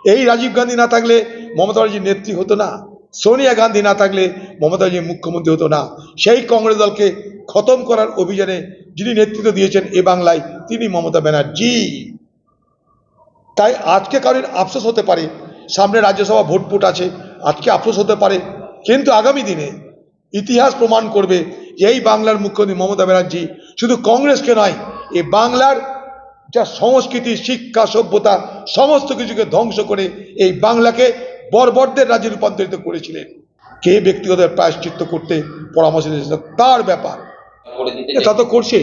এই রাজীব গান্ধী না থাকলে মমতা ব্যানার্জির নেত্রী হতো না, সোনিয়া গান্ধী না থাকলে মমতা ব্যানার্জি মুখ্যমন্ত্রী হতো না। সেই কংগ্রেস দলকে খতম করার অভিযানে যিনি নেতৃত্ব দিয়েছেন এ বাংলায় তিনি মমতা ব্যানার্জি। তাই আজকে কারোর আফসোস হতে পারে, সামনে রাজ্যসভা ভোট আছে, আজকে আফসোস হতে পারে, কিন্তু আগামী দিনে ইতিহাস প্রমাণ করবে যে এই বাংলার মুখ্যমন্ত্রী মমতা ব্যানার্জি শুধু কংগ্রেসকে নয়, এ বাংলার যা সংস্কৃতি, শিক্ষা, সভ্যতা সমস্ত কিছুকে ধ্বংস করে এই বাংলাকে বর্বরদের রাজ্যে রূপান্তরিত করেছিলেন। কে ব্যক্তিগত প্রায়শ্চিত্ত করতে পরামর্শ দিয়েছে তার ব্যাপার, তা তো করছে,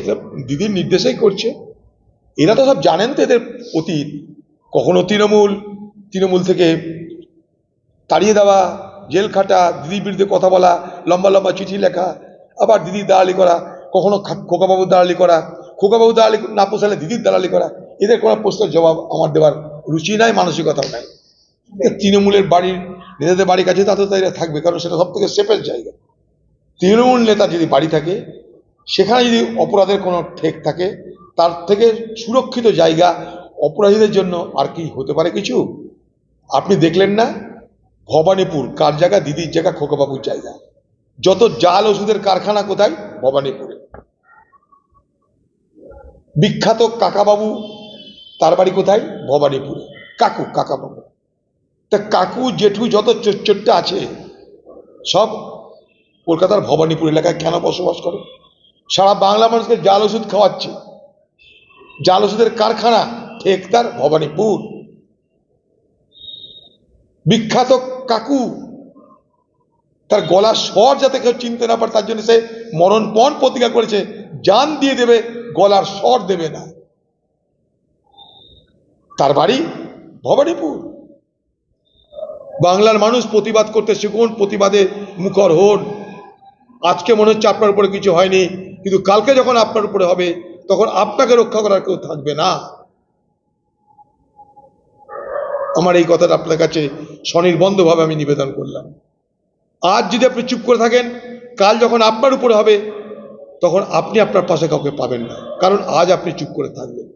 দিদির নির্দেশেই করছে। এরা তো সব জানেন তো এদের অতীত, কখনো তৃণমূল থেকে তাড়িয়ে দেওয়া, জেল খাটা, দিদির বিরুদ্ধে কথা বলা, লম্বা লম্বা চিঠি লেখা, আবার দিদির দালালি করা, কখনো খোকাবাবুর দালালি করা, খোকাবাবু দালালি না পোষালে দিদির দালালি করা। এদের কোনো প্রশ্নের জবাব আমার দেওয়ার রুচি নাই, মানসিকতাও নাই। তৃণমূলের বাড়ির নেতাদের বাড়ির কাছে তাতে তাই থাকবে, কারণ সেটা সব থেকে সেফেস্ট জায়গা। তৃণমূল নেতা যদি বাড়ি থাকে, সেখানে যদি অপরাধের কোনো ঠেক থাকে, তার থেকে সুরক্ষিত জায়গা অপরাধীদের জন্য আর কি হতে পারে কিছু? আপনি দেখলেন না ভবানীপুর কার জায়গা? দিদির জায়গা, খোকাবাবুর জায়গা। যত জাল ওষুধের কারখানা কোথায়? ভবানীপুরে। বিখ্যাত কাকাবাবু তার বাড়ি কোথায়? ভবানীপুরে। কাকাবাবু। তা কাকু জেঠু যত চোট্টা আছে সব কলকাতার ভবানীপুর এলাকায় কেন বসবাস করে? সারা বাংলা মানুষকে জাল ওষুধ খাওয়াচ্ছে, জাল ওষুধের কারখানা ঠিক তার ভবানীপুর। বিখ্যাত কাকু, তার গলার স্বর যাতে কেউ চিনতে না পারে তার জন্য সে মরণপণ প্রতিজ্ঞা করেছে, জান দিয়ে দেবে, গলার স্বর দেবে না। তার বাড়ি ভবানীপুর। বাংলার মানুষ প্রতিবাদ করতে শিখুন, প্রতিবাদে মুখর হন। আজকে মনে হচ্ছে আপনার উপরে কিছু হয়নি, কিন্তু কালকে যখন আপনার উপরে হবে তখন আপনাকে রক্ষা করার কেউ থাকবে না। আমার এই কথাটা আপনার কাছে স্বনির্বন্ধভাবে আমি নিবেদন করলাম। আজ যদি আপনি চুপ করে থাকেন, কাল যখন আপনার উপরে হবে তখন আপনি আপনার পাশে কাউকে পাবেন না, কারণ আজ আপনি চুপ করে থাকবেন।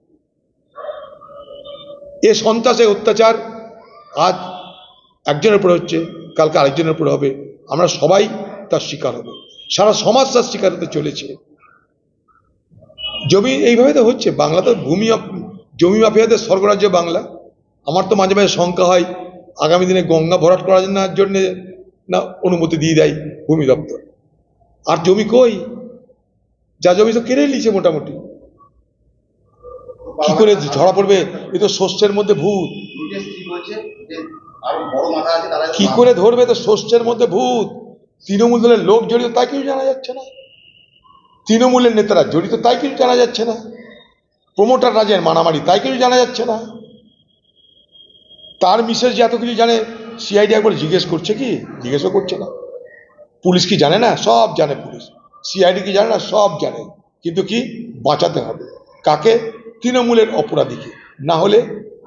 এ সন্ত্রাসের অত্যাচার আজ একজনের উপরে হচ্ছে, কালকে আরেকজনের উপরে হবে, আমরা সবাই তার শিকার হব, সারা সমাজ তার শিকার হতে চলেছে। জমি এইভাবে তো হচ্ছে, বাংলা তো জমি মাফিয়াদের স্বর্গরাজ্য বাংলা। আমার তো মাঝে মাঝে শঙ্কা হয় আগামী দিনে গঙ্গা ভরাট করার জন্য না অনুমতি দিয়ে দেয় ভূমি দপ্তর, আর জমি কই? যা জমি তো কেড়ে নিয়েছে মোটামুটি। কি করে ধরা পড়বে? এ তো শস্যের মধ্যে ভূত। কি করে ধরবে? তো শস্যের মধ্যে ভূত। তৃণমূল দলের লোক জড়িত তাই কিছু জানা যাচ্ছে না, তৃণমূলের নেতারা জড়িত তাই কিছু জানা যাচ্ছে না, প্রমোটার রাজের মারামারি তাই কিছু জানা যাচ্ছে না। তার মিসেস যে এত কিছু জানে, সিআইডি একবার জিজ্ঞেস করছে কি? জিজ্ঞেসও করছে না। পুলিশ কি জানে না? সব জানে পুলিশ। সিআইডি কি জানে না? সব জানে। কিন্তু কি? বাঁচাতে হবে কাকে? তৃণমূলের অপরাধীকে। না হলে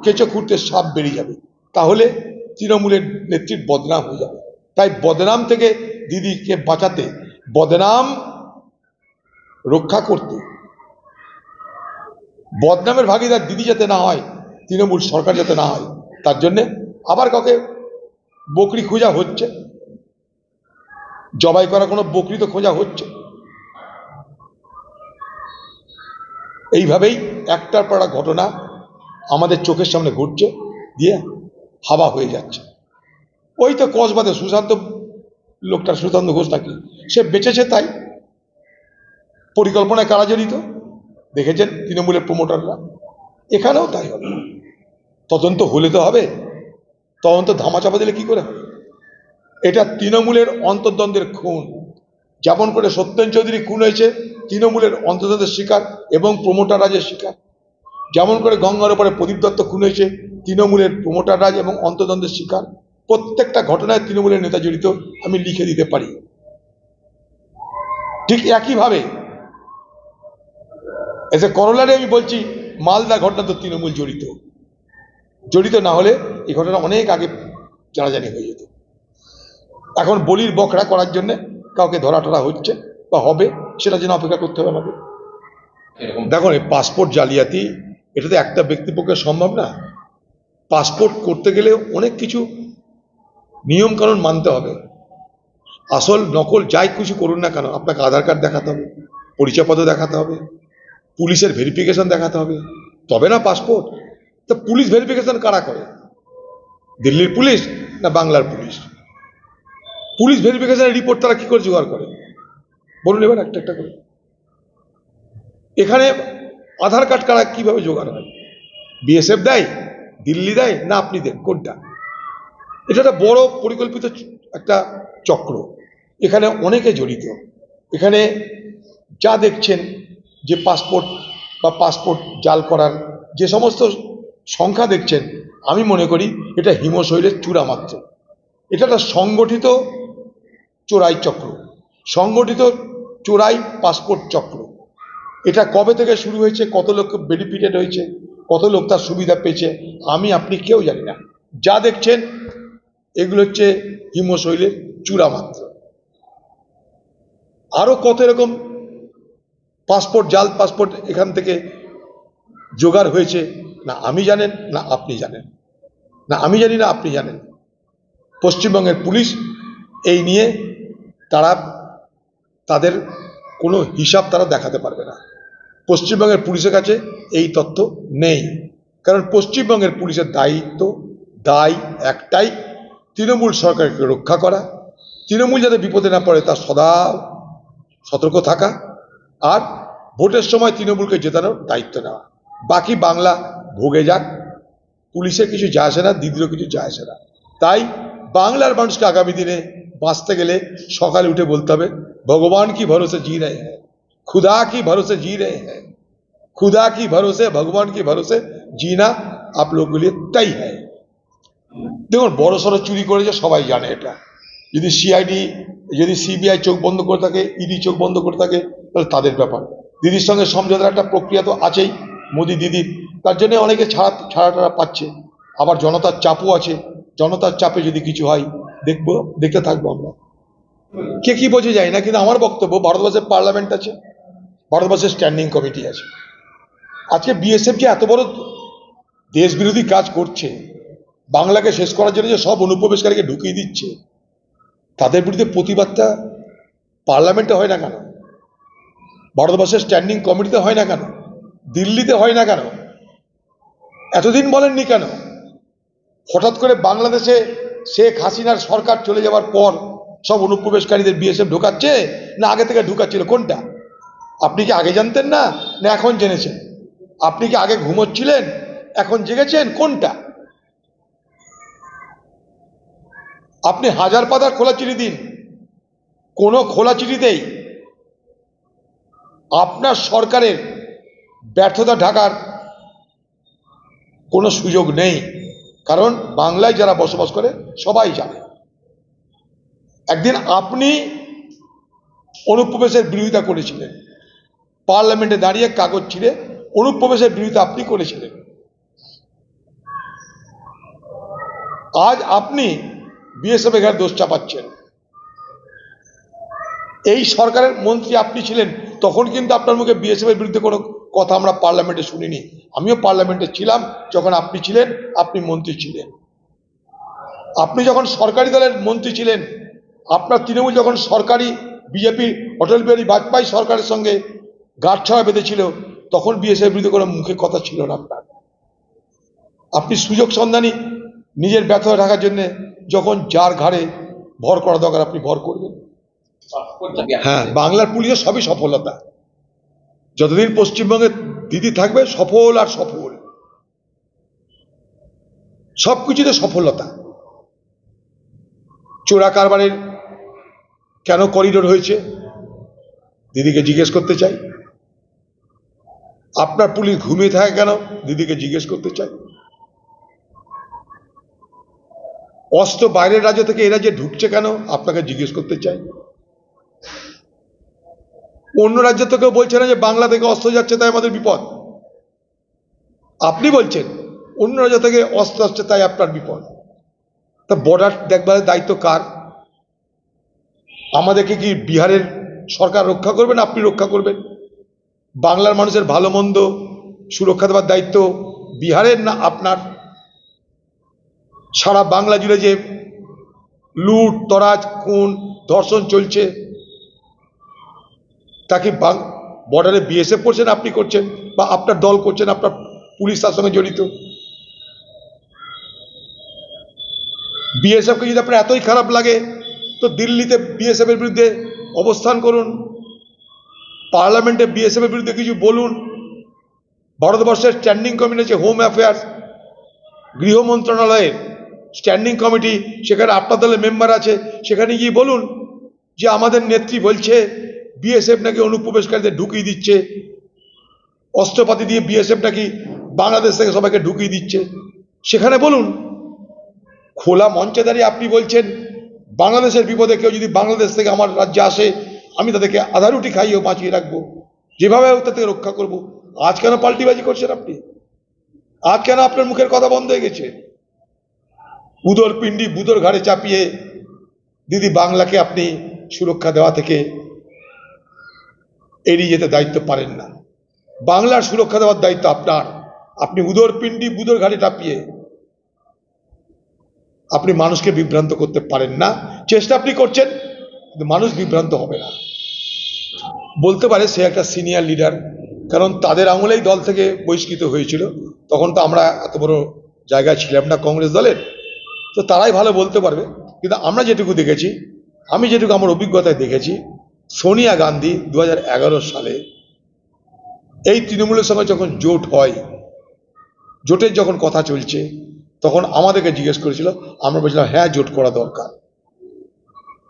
কেঁচো খুঁড়তে সাপ বেরিয়ে যাবে, তাহলে তৃণমূলের নেত্রীর বদনাম হয়ে যাবে। তাই বদনাম থেকে দিদিকে বাঁচাতে, বদনাম রক্ষা করতে, বদনামের ভাগিদার দিদি যাতে না হয়, তৃণমূল সরকার যাতে না হয়, তার জন্যে আবার কাউকে বকরি খোঁজা হচ্ছে, জবাই করা কোনো বকরি তো খোঁজা হচ্ছে। এইভাবেই একটার পর একটা ঘটনা আমাদের চোখের সামনে ঘটছে, দিয়ে হাওয়া হয়ে যাচ্ছে। ওই তো কসবাতে সুশান্ত লোকটা, সুশান্ত ঘোষ নাকি, সে বেঁচেছে তাই। পরিকল্পনায় কারা জড়িত দেখেছেন তৃণমূলের প্রমোটাররা। এখানেও তাই হবে। তদন্ত হলে তো হবে, তদন্ত ধামাচাপা দিলে কি করে হবে? এটা তৃণমূলের অন্তর্দ্বন্দ্বের খুন। যেমন করে সত্যেন চৌধুরী খুন হয়েছে তৃণমূলের অন্তর্দ্বন্দ্বের শিকার এবং প্রমোটার রাজের শিকার, যেমন করে গঙ্গার উপরে প্রদীপ দত্ত খুন হয়েছে তৃণমূলের প্রমোটার রাজ এবং অন্তর্দ্বন্দ্বের শিকার। প্রত্যেকটা ঘটনায় তৃণমূলের নেতা জড়িত, আমি লিখে দিতে পারি। ঠিক একইভাবে এসে করলারে আমি বলছি মালদা ঘটনা তো তৃণমূল জড়িত না হলে এই ঘটনা অনেক আগে জানাজানি হয়ে যেত। এখন বলির বকরা করার জন্য কাউকে ধরা হচ্ছে বা হবে, সেটা যেন অপেক্ষা করতে হবে আমাদের। দেখুন, এই পাসপোর্ট জালিয়াতি এটা তো একটা ব্যক্তির পক্ষে সম্ভব না। পাসপোর্ট করতে গেলে অনেক কিছু নিয়মকানুন মানতে হবে। আসল নকল যাই কিছু করুন না কেন, আপনাকে আধার কার্ড দেখাতে হবে, পরিচয়পত্র দেখাতে হবে, পুলিশের ভেরিফিকেশন দেখাতে হবে, তবে না পাসপোর্ট। তা পুলিশ ভেরিফিকেশন কারা করে? দিল্লির পুলিশ না বাংলার পুলিশ? পুলিশ ভেরিফিকেশনের রিপোর্ট তারা কি করে জোগাড় করে বলুন এবার একটা একটা করে। এখানে আধার কার্ড কারা কিভাবে জোগাড় হয়? বিএসএফ দেয়, দিল্লি দেয়, না আপনি দেন, কোনটা? এটা একটা বড় পরিকল্পিত একটা চক্র, এখানে অনেকে জড়িত। এখানে যা দেখছেন যে পাসপোর্ট বা পাসপোর্ট জাল করার যে সমস্ত সংখ্যা দেখছেন, আমি মনে করি এটা হিমশৈলের চূড়া মাত্র। এটা একটা সংগঠিত চোরাই চক্র, সংগঠিত চোরাই পাসপোর্ট চক্র। এটা কবে থেকে শুরু হয়েছে, কত লোক বেনিফিটেড হয়েছে, কত লোক তার সুবিধা পেয়েছে, আমি আপনি কেউ জানি না। যা দেখছেন এগুলো হচ্ছে হিমশৈলের চূড়া মাত্র। আরো কত এরকম পাসপোর্ট, জাল পাসপোর্ট এখান থেকে জোগাড় হয়েছে, না আমি জানেন না আপনি জানেন, না আমি জানি না আপনি জানেন। পশ্চিমবঙ্গের পুলিশ এই নিয়ে তারা তাদের কোনো হিসাব তারা দেখাতে পারবে না। পশ্চিমবঙ্গের পুলিশের কাছে এই তথ্য নেই, কারণ পশ্চিমবঙ্গের পুলিশের দায় একটাই, তৃণমূল সরকারকে রক্ষা করা, তৃণমূল যাতে বিপদে না পড়ে তার সদা সতর্ক থাকা, আর ভোটের সময় তৃণমূলকে জেতানোর দায়িত্ব নেওয়া। বাকি বাংলা ভোগে যাক, পুলিশের কিছু যায় আসে না, দিদিরও কিছু যায় আসে না। তাই বাংলার মানুষকে আগামী দিনে বাঁচতে গেলে সকালে উঠে বলতে হবে, ভগবান কি ভরসে জি রহে হ্যাঁ, खुदा की भरोसे जी रहे हैं, खुदा की भरोसे, भगवान की भरोसे जीना आप लोगों के लिए तय है। দেখুন বড় সড়ো চুরি করেছে সবাই জানে এটা। যদি সিআইডি, যদি সিবিআই চোখ বন্ধ করে থাকে, ইডি চোখ বন্ধ করে থাকে, তাহলে তাদের ব্যাপার। দিদির সঙ্গে সমঝোতার একটা প্রক্রিয়া তো আছেই মোদি দিদির, তার জন্য অনেকে ছাড়া পাচ্ছে, আবার জনতার চাপও আছে। জনতার চাপে যদি কিছু হয় দেখতে থাকবো আমরা। কে কি বোঝে যায় না, কিন্তু আমার বক্তব্য ভারতবর্ষের পার্লামেন্ট আছে, ভারতবর্ষের স্ট্যান্ডিং কমিটি আছে। আজকে বিএসএফ যে এত বড় দেশ বিরোধী কাজ করছে, বাংলাকে শেষ করার জন্য যে সব অনুপ্রবেশকারীকে ঢুকিয়ে দিচ্ছে, তাদের বিরুদ্ধে প্রতিবাদটা পার্লামেন্টে হয় না কেন? ভারতবর্ষের স্ট্যান্ডিং কমিটিতে হয় না কেন? দিল্লিতে হয় না কেন? এতদিন বলেননি কেন? হঠাৎ করে বাংলাদেশে শেখ হাসিনার সরকার চলে যাওয়ার পর সব অনুপ্রবেশকারীদের বিএসএফ ঢোকাচ্ছে, না আগে থেকে ঢুকাচ্ছিল? কোনটা? আপনি কি আগে জানতেন না, না এখন জেনেছেন? আপনি কি আগে ঘুমোচ্ছিলেন, এখন জেগেছেন? কোনটা? আপনি হাজার পাতার খোলা চিঠি দিন, কোনো খোলা চিঠিতেই আপনার সরকারের ব্যর্থতা ঢাকার কোনো সুযোগ নেই, কারণ বাংলায় যারা বসবাস করে সবাই জানে। একদিন আপনি অনুপ্রবেশের বিরোধিতা করেছিলেন, পার্লামেন্টে দাঁড়িয়ে কাগজ ছিঁড়ে অনুপ্রবেশের বিরোধিতা আপনি করেছিলেন। আজ আপনি বিএসএফ এর দোষ চাপাচ্ছেন। এই সরকারের মন্ত্রী আপনি ছিলেন, তখন কিন্তু আপনার মুখে বিএসএফ এর বিরুদ্ধে কোনো কথা আমরা পার্লামেন্টে শুনিনি। আমিও পার্লামেন্টে ছিলাম যখন আপনি ছিলেন, আপনি মন্ত্রী ছিলেন। আপনি যখন সরকারি দলের মন্ত্রী ছিলেন, আপনার তৃণমূল যখন সরকারি বিজেপি অটল বিহারী বাজপেয়ী সরকারের সঙ্গে গাঁটছড়া বেঁধেছিল, তখন বিএসএফ বিরুদ্ধে কোনো মুখে কথা ছিল না আপনার। আপনি সুযোগ সন্ধানী, নিজের ব্যর্থতা ঢাকার জন্য যখন যার ঘাড়ে ভর করা দরকার আপনি ভর করবেন। হ্যাঁ, বাংলার পুলিশের সবই সফলতা। যতদিন পশ্চিমবঙ্গে দিদি থাকবে সফল আর সফল, সবকিছুতে সফলতা। চোরা কারবারের কেন করিডোর হয়েছে দিদিকে জিজ্ঞেস করতে চাই। আপনার পুলিশ ঘুমিয়ে থাকে কেন দিদিকে জিজ্ঞেস করতে চাই। অস্ত্র বাইরের রাজ্য থেকে এ রাজ্যে ঢুকছে কেন আপনাকে জিজ্ঞেস করতে চাই। অন্য রাজ্য থেকেও বলছে না যে বাংলা থেকে অস্ত্র যাচ্ছে তাই আমাদের বিপদ, আপনি বলছেন অন্য রাজ্য থেকে অস্ত্র আসছে তাই আপনার বিপদ। তা বর্ডার দেখবার দায়িত্ব কার? আমাদেরকে কি বিহারের সরকার রক্ষা করবেন, আপনি রক্ষা করবেন? বাংলার মানুষের ভালো মন্দ সুরক্ষা দেওয়ার দায়িত্ব বিহারের না আপনার? সারা বাংলা জুড়ে যে লুট তরাজ খুন ধর্ষণ চলছে, তাকে বর্ডারে বিএসএফ করছেন, আপনি করছেন, বা আপনার দল করছেন, আপনার পুলিশ তার সঙ্গে জড়িত। বিএসএফকে যদি আপনার এতই খারাপ লাগে তো দিল্লিতে বিএসএফ এর বিরুদ্ধে অবস্থান করুন, পার্লামেন্টে বিএসএফ এর বিরুদ্ধে কিছু বলুন। ভারতবর্ষের স্ট্যান্ডিং কমিটি আছে, হোম অ্যাফেয়ার্স, গৃহ মন্ত্রণালয়ের স্ট্যান্ডিং কমিটি, সেখানে আপনার দলের মেম্বার আছে, সেখানে গিয়ে বলুন যে আমাদের নেত্রী বলছে বিএসএফ নাকি অনুপ্রবেশকারীদের ঢুকিয়ে দিচ্ছে, অস্ত্রপাতি দিয়ে বিএসএফ নাকি বাংলাদেশ থেকে সবাইকে ঢুকিয়ে দিচ্ছে। সেখানে বলুন, খোলা মঞ্চে দাঁড়িয়ে আপনি বলছেন বাংলাদেশের বিপদে কেউ যদি বাংলাদেশ থেকে আমার রাজ্যে আসে আমি তাদেরকে আধা রুটি খাইয়েও বাঁচিয়ে রাখবো, যেভাবে হোক তাদেরকে রক্ষা করবো। আজ কেন পাল্টিবাজি করছেন আপনি? আজ কেন আপনার মুখের কথা বন্ধ হয়ে গেছে? উদর পিণ্ডি বুদর ঘাড়ে চাপিয়ে দিদি বাংলাকে আপনি সুরক্ষা দেওয়া থেকে এড়িয়ে যেতে দায়িত্ব পারেন না। বাংলার সুরক্ষা দেওয়ার দায়িত্ব আপনার। আপনি উদর পিণ্ডি বুদর ঘাড়ে চাপিয়ে আপনি মানুষকে বিভ্রান্ত করতে পারেন না। চেষ্টা আপনি করছেন, কিন্তু মানুষ বিভ্রান্ত হবে না। বলতে পারে সে একটা সিনিয়র লিডার, কারণ তাদের আমলেই দল থেকে বহিষ্কৃত হয়েছিল, তখন তো আমরা এত বড় জায়গায় ছিলাম না কংগ্রেস দলের, তো তারাই ভালো বলতে পারবে। কিন্তু আমরা যেটুকু দেখেছি, আমি যেটুকু আমার অভিজ্ঞতায় দেখেছি, সোনিয়া গান্ধী 2011 সালে এই তৃণমূলের সঙ্গে যখন জোট হয়, জোটের যখন কথা চলছে, তখন আমাদেরকে জিজ্ঞেস করেছিল, আমরা বলছিলাম হ্যাঁ জোট করা দরকার।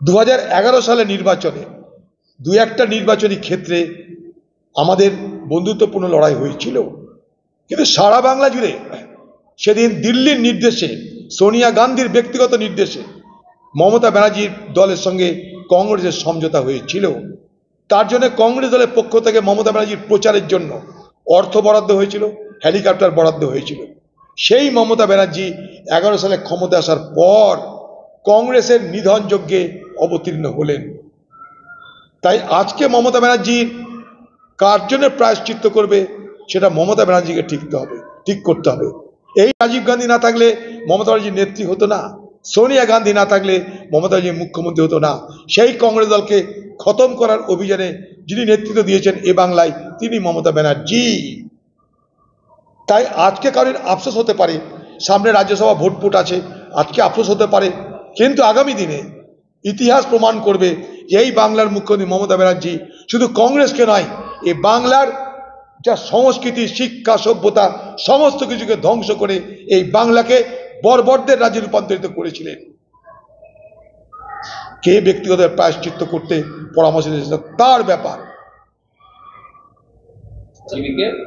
2011 সালে নির্বাচনে দু একটা নির্বাচনী ক্ষেত্রে আমাদের বন্ধুত্বপূর্ণ লড়াই হয়েছিল, কিন্তু সারা বাংলা জুড়ে সেদিন দিল্লির নির্দেশে, সোনিয়া গান্ধীর ব্যক্তিগত নির্দেশে মমতা ব্যানার্জির দলের সঙ্গে কংগ্রেসের সমঝোতা হয়েছিল। তার জন্য কংগ্রেস দলের পক্ষ থেকে মমতা ব্যানার্জির প্রচারের জন্য অর্থ বরাদ্দ হয়েছিল, হেলিকপ্টার বরাদ্দ হয়েছিল। সেই মমতা ব্যানার্জি 11 সালে ক্ষমতা আসার পর কংগ্রেসের নিধন যজ্ঞে অবতীর্ণ হলেন। তাই আজকে মমতা ব্যানার্জির কার জন্য প্রায়শ্চিত্ত করবে সেটা মমতা ব্যানার্জিকে ঠিক করতে হবে। এই রাজীব গান্ধী না থাকলে মমতা ব্যানার্জির নেত্রী হতো না, সোনিয়া গান্ধী না থাকলে মমতা ব্যানার্জি মুখ্যমন্ত্রী হতো না। সেই কংগ্রেস দলকে খতম করার অভিযানে যিনি নেতৃত্ব দিয়েছেন এ বাংলায়, তিনি মমতা ব্যানার্জি। তাই আজকে কারোর আফসোস হতে পারে, সামনে রাজ্যসভা ভোট আছে, আজকে আফসোস হতে পারে, কিন্তু আগামী দিনে ইতিহাস প্রমাণ করবে যে এই বাংলার মুখ্যমন্ত্রী মমতা ব্যানার্জি শুধু কংগ্রেসকে নয়, এ বাংলার যা সংস্কৃতি শিক্ষা সভ্যতা সমস্ত কিছুকে ধ্বংস করে এই বাংলাকে বর্বরদের রাজ্যে রূপান্তরিত করেছিলেন। কে ব্যক্তিগত প্রায়শ্চিত্ত করতে পরামর্শ দিয়েছে তার ব্যাপার।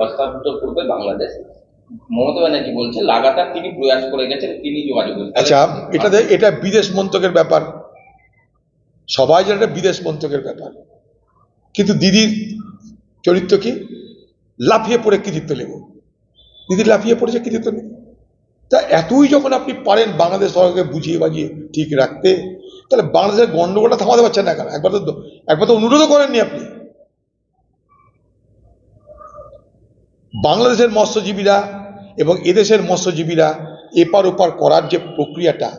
হস্তান্তর করবে বাংলাদেশ, মমতা ব্যানার্জি বলছে লাগাতার তিনি প্রয়াস করে গেছেন, তিনি যোগাযোগ। আচ্ছা, এটা বিদেশ মন্ত্রকের ব্যাপার, সবাই জানে এটা বিদেশ মন্ত্রকের ব্যাপার, কিন্তু দিদির চরিত্র কি? লাফিয়ে পড়ে কৃতিত্ব নেব। দিদি লাফিয়ে পড়েছে কৃতিত্ব নেব। তা এতই যখন আপনি পারেন বাংলাদেশ সরকারকে বুঝিয়ে বাজিয়ে ঠিক রাখতে, তাহলে বাংলাদেশের গন্ডগোলটা থামাতে পারছেন না কেন? একবার তো অনুরোধও করেননি আপনি। বাংলাদেশের মৎস্যজীবীরা এবং এদেশের মৎস্যজীবীরা এপার ওপার করার যে প্রক্রিয়াটা,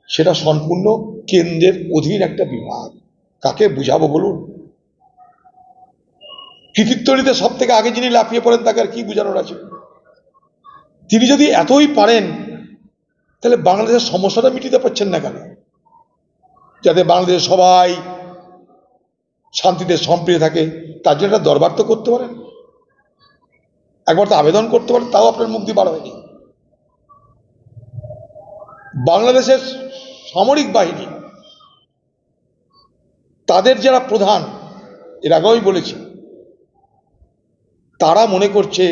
সেটা সম্পূর্ণ কেন্দ্রের অধীন একটা বিভাগ। কাকে বুঝাবো বলুন? কৃতিত্ব নিতে সব থেকে আগে যিনি লাফিয়ে পড়েন তাকে আর কি বুঝানোর আছে? তিনি যদি এতই পারেন, তাহলে বাংলাদেশের সমস্যাটা মিটিতে পারছেন না কেন? যাতে বাংলাদেশের সবাই শান্তিতে সম্প্রীতি থাকে, তার জন্য একটা দরবার তো করতে পারেন, একবার তো আবেদন করতে পারেন, তাও আপনার মুখ দিয়ে বার হয়নি। বাংলাদেশের সামরিক বাহিনী, তাদের যারা প্রধান, এর আগেও আমি বলেছি, তারা মনে করছে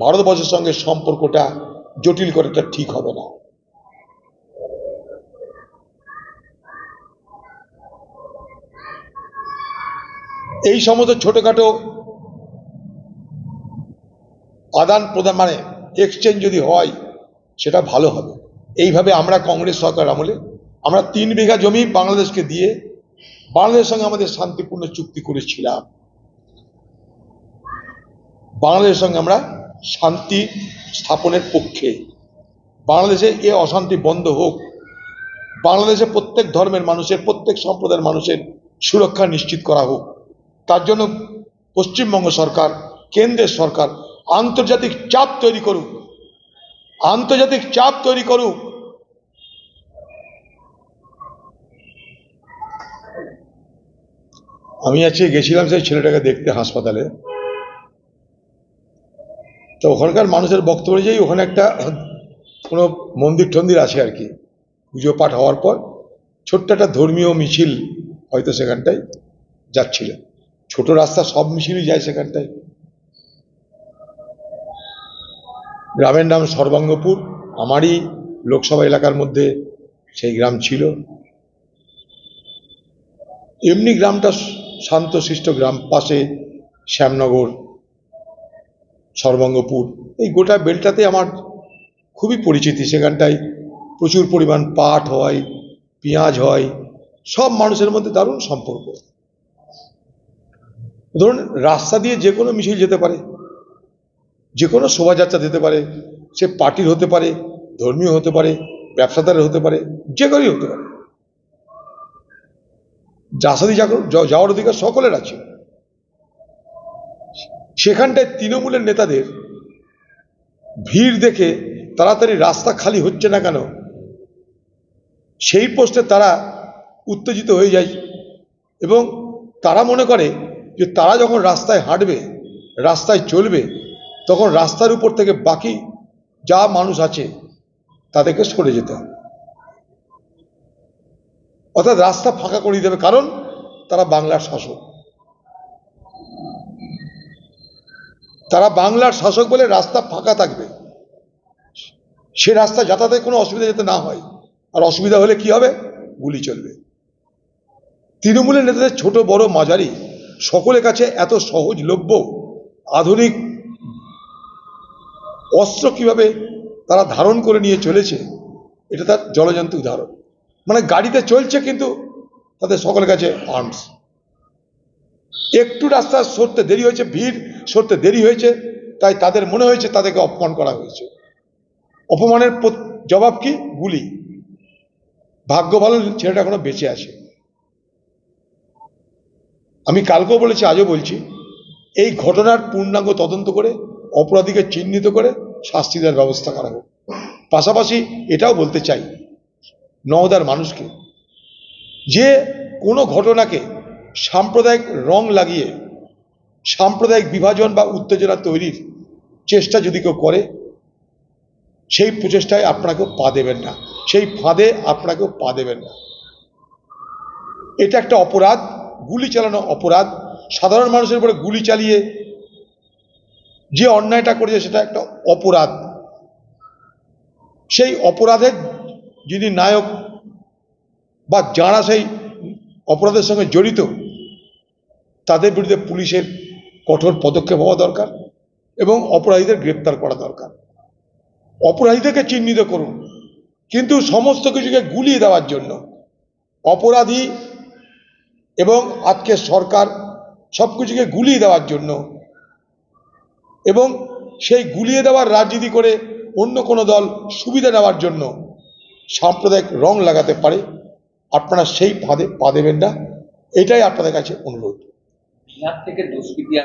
ভারতবর্ষের সঙ্গে সম্পর্কটা জটিল করাটা ঠিক হবে না। এই সমস্ত ছোটখাটো আদান প্রদান মানে এক্সচেঞ্জ যদি হয় সেটা ভালো হবে। এইভাবে আমরা কংগ্রেস সরকার আমলে আমরা 3 বিঘা জমি বাংলাদেশকে দিয়ে বাংলাদেশের সঙ্গে আমাদের শান্তিপূর্ণ চুক্তি করেছিলাম। বাংলাদেশের সঙ্গে আমরা শান্তি স্থাপনের পক্ষে। বাংলাদেশে এ অশান্তি বন্ধ হোক, বাংলাদেশে প্রত্যেক ধর্মের মানুষের, প্রত্যেক সম্প্রদায়ের মানুষের সুরক্ষা নিশ্চিত করা হোক। তার জন্য পশ্চিমবঙ্গ সরকার, কেন্দ্রের সরকার আন্তর্জাতিক চাপ তৈরি করুক, আন্তর্জাতিক চাপ তৈরি করুক। আমি আজকে গেছিলাম সেই ছেলেটাকে দেখতে হাসপাতালে, তো ওখানকার মানুষের বক্তব্য অনুযায়ী ওখানে একটা কোনো মন্দির টন্দির আছে আর কি, পুজো পাঠ হওয়ার পর ছোট্ট একটা ধর্মীয় মিছিল হয়তো সেখানটায় যাচ্ছিল। ছোট রাস্তা, সব মিছিলই যায় সেখানটায়। গ্রামের নাম সর্বাঙ্গপুর, আমারই লোকসভা এলাকার মধ্যে সেই গ্রাম ছিল। এমনি গ্রামটা শান্তশিষ্ট গ্রাম, পাশে শ্যামনগর, সর্বাঙ্গপুর, এই গোটা বেলটাতে আমার খুবই পরিচিতি। সেখানটায় প্রচুর পরিমাণ পাট হয়, পেঁয়াজ হয়, সব মানুষের মধ্যে দারুণ সম্পর্ক। ধরুন রাস্তা দিয়ে যে কোনো মিছিল যেতে পারে, যে কোনো শোভাযাত্রা যেতে পারে, সে পার্টির হতে পারে, ধর্মীয় হতে পারে, ব্যবসাদারের হতে পারে, যে কোনোই হতে পারে। জাসাদি যাওয়ার অধিকার সকলের আছে। সেখানটায় তৃণমূলের নেতাদের ভিড় দেখে তাড়াতাড়ি রাস্তা খালি হচ্ছে না কেন, সেই প্রশ্নে তারা উত্তেজিত হয়ে যায় এবং তারা মনে করে যে তারা যখন রাস্তায় হাঁটবে, রাস্তায় চলবে, তখন রাস্তার উপর থেকে বাকি যা মানুষ আছে তাদেরকে সরে যেতে হবে, অর্থাৎ রাস্তা ফাঁকা করে দেবে, কারণ তারা বাংলার শাসক। তারা বাংলার শাসক বলে রাস্তা ফাঁকা থাকবে, সে রাস্তা যাতায়াতে কোনো অসুবিধা যাতে না হয়, আর অসুবিধা হলে কি হবে, গুলি চলবে। তৃণমূলের নেতাদের ছোট বড় মাঝারি সকলের কাছে এত সহজলভ্য আধুনিক অস্ত্র কিভাবে তারা ধারণ করে নিয়ে চলেছে, এটা তার জলজন্ত উদাহরণ। মানে গাড়িতে চলছে কিন্তু তাদের সকলের কাছে আর্মস। একটু রাস্তা সরতে দেরি হয়েছে, ভিড় সরতে দেরি হয়েছে, তাই তাদের মনে হয়েছে তাদেরকে অপমান করা হয়েছে। অপমানের জবাব কি? গুলি। ভাগ্য ভালো ছেলেটা এখনো বেঁচে আছে। আমি কালকেও বলেছি, আজও বলছি, এই ঘটনার পূর্ণাঙ্গ তদন্ত করে অপরাধীকে চিহ্নিত করে শাস্তি দেওয়ার ব্যবস্থা করা হোক। পাশাপাশি এটাও বলতে চাই নওদার মানুষকে, যে কোনো ঘটনাকে সাম্প্রদায়িক রং লাগিয়ে সাম্প্রদায়িক বিভাজন বা উত্তেজনা তৈরির চেষ্টা যদি কেউ করে, সেই প্রচেষ্টায় আপনাকেও পা দেবেন না, সেই ফাঁদে আপনাকেও পা দেবেন না। এটা একটা অপরাধ, গুলি চালানো অপরাধ। সাধারণ মানুষের উপরে গুলি চালিয়ে যে অন্যায়টা করেছে সেটা একটা অপরাধ। সেই অপরাধের যিনি নায়ক বা যারা সেই অপরাধের সঙ্গে জড়িত, তাদের বিরুদ্ধে পুলিশের কঠোর পদক্ষেপ হওয়া দরকার এবং অপরাধীদের গ্রেপ্তার করা দরকার। অপরাধীদেরকে চিহ্নিত করুন, কিন্তু সমস্ত কিছুকে গুলিয়ে দেওয়ার জন্য অপরাধী এবং আজকের সরকার সব কিছুকে গুলিয়ে দেওয়ার জন্য এবং সেই গুলিয়ে দেওয়ার রাজনীতি করে অন্য কোনো দল সুবিধা নেওয়ার জন্য সাম্প্রদায়িক রং লাগাতে পারে, আপনারা সেই ফাঁদে পা দেবেন না, এটাই আপনাদের কাছে অনুরোধ। বিহার থেকে দুষ্কৃতী